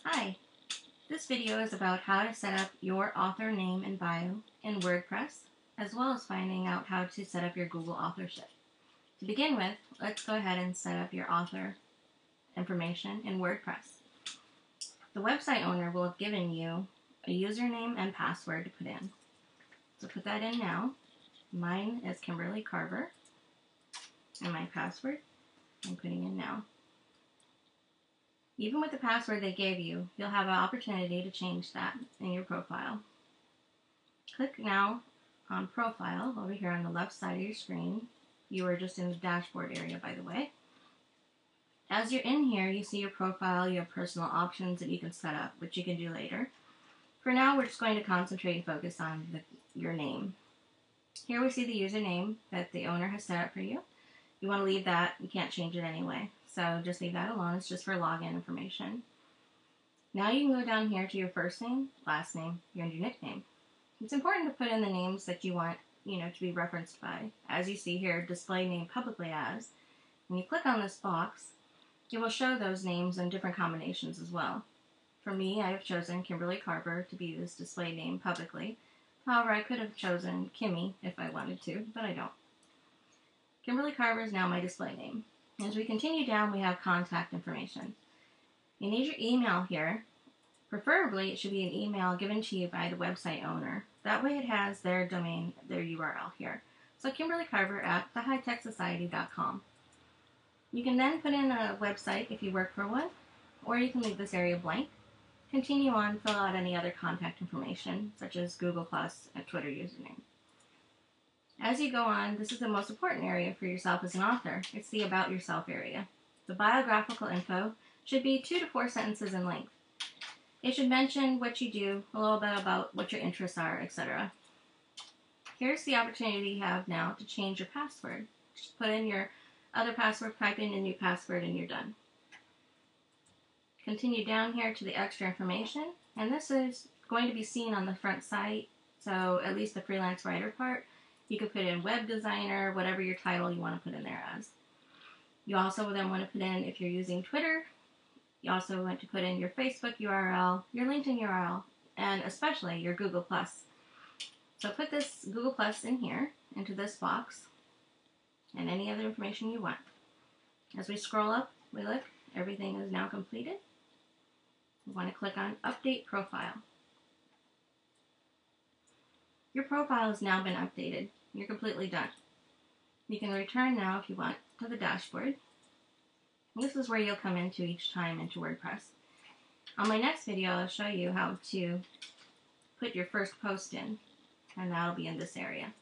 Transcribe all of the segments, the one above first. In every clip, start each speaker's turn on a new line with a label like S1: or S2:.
S1: Hi, this video is about how to set up your author name and bio in WordPress, as well as finding out how to set up your Google authorship. To begin with, let's go ahead and set up your author information in WordPress. The website owner will have given you a username and password to put in. So put that in now. Mine is Kimberly Carver, and my password I'm putting in now. Even with the password they gave you, you'll have an opportunity to change that in your profile. Click now on Profile over here on the left side of your screen. You are just in the dashboard area, by the way. As you're in here, you see your profile, you have personal options that you can set up, which you can do later. For now, we're just going to concentrate and focus on your name. Here we see the username that the owner has set up for you. You want to leave that, you can't change it anyway. So just leave that alone, it's just for login information. Now you can go down here to your first name, last name, and your nickname. It's important to put in the names that you want, to be referenced by. As you see here, display name publicly as. When you click on this box, it will show those names in different combinations as well. For me, I have chosen Kimberly Carver to be this display name publicly. However, I could have chosen Kimmy if I wanted to, but I don't. Kimberly Carver is now my display name. As we continue down, we have contact information. You need your email here. Preferably, it should be an email given to you by the website owner. That way it has their domain, their URL here. So Kimberly Carver at thehightechsociety.com. You can then put in a website if you work for one, or you can leave this area blank. Continue on, fill out any other contact information, such as Google+, and Twitter username. As you go on, this is the most important area for yourself as an author. It's the About Yourself area. The biographical info should be 2 to 4 sentences in length. It should mention what you do, a little bit about what your interests are, etc. Here's the opportunity you have now to change your password. Just put in your other password, type in a new password, and you're done. Continue down here to the extra information, and this is going to be seen on the front site, so at least the freelance writer part. You could put in web designer, whatever your title you want to put in there as. You also then want to put in, if you're using Twitter, you also want to put in your Facebook URL, your LinkedIn URL, and especially your Google+. So put this Google+ in here, into this box, and any other information you want. As we scroll up, we look, everything is now completed. We want to click on Update Profile. Your profile has now been updated. You're completely done. You can return now if you want to the dashboard. This is where you'll come into each time into WordPress. On my next video, I'll show you how to put your first post in, and that'll be in this area.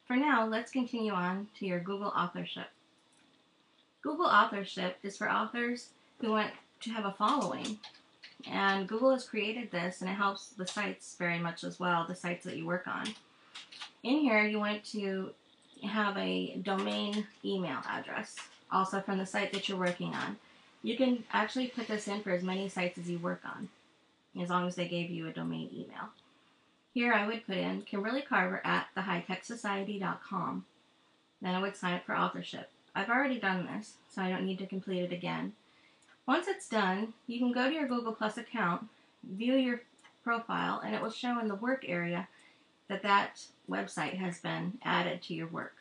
S1: For now, let's continue on to your Google authorship. Google authorship is for authors who want to have a following. And Google has created this, and it helps the sites very much as well, the sites that you work on. In here, you want to have a domain email address, also from the site that you're working on. You can actually put this in for as many sites as you work on, as long as they gave you a domain email. Here I would put in Kimberly Carver at thehightechsociety.com. Then I would sign up for authorship. I've already done this, so I don't need to complete it again. Once it's done, you can go to your Google+ account, view your profile, and it will show in the work area that website has been added to your work.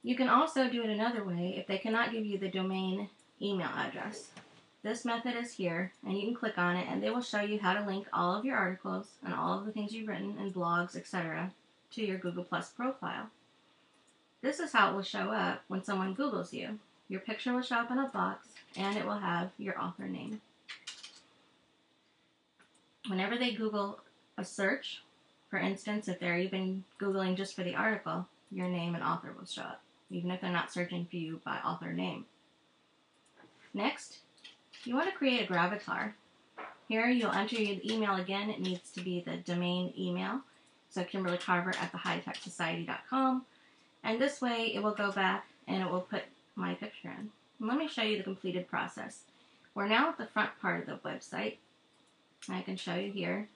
S1: You can also do it another way if they cannot give you the domain email address. This method is here, and you can click on it, and they will show you how to link all of your articles and all of the things you've written and blogs, etc. to your Google+ profile. This is how it will show up when someone Googles you. Your picture will show up in a box, and it will have your author name. Whenever they Google a search, for instance, if they're even Googling just for the article, your name and author will show up, even if they're not searching for you by author name. Next, you want to create a Gravatar. Here you'll enter your email again. It needs to be the domain email, so Kimberly Carver at thehightechsociety.com, and this way it will go back and it will put my picture in. And let me show you the completed process. We're now at the front part of the website. I can show you here.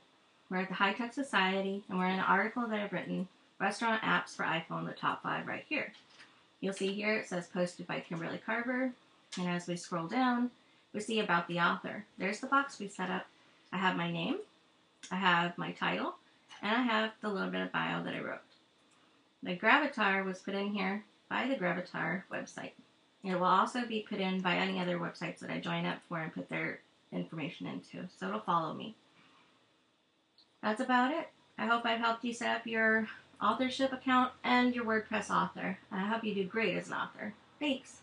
S1: We're at the High Tech Society, and we're in an article that I've written, Restaurant Apps for iPhone, the top 5 right here. You'll see here it says posted by Kimberly Carver, and as we scroll down, we see about the author. There's the box we set up. I have my name, I have my title, and I have the little bit of bio that I wrote. The Gravatar was put in here by the Gravatar website. It will also be put in by any other websites that I join up for and put their information into, so it'll follow me. That's about it. I hope I've helped you set up your authorship account and your WordPress author. I hope you do great as an author. Thanks.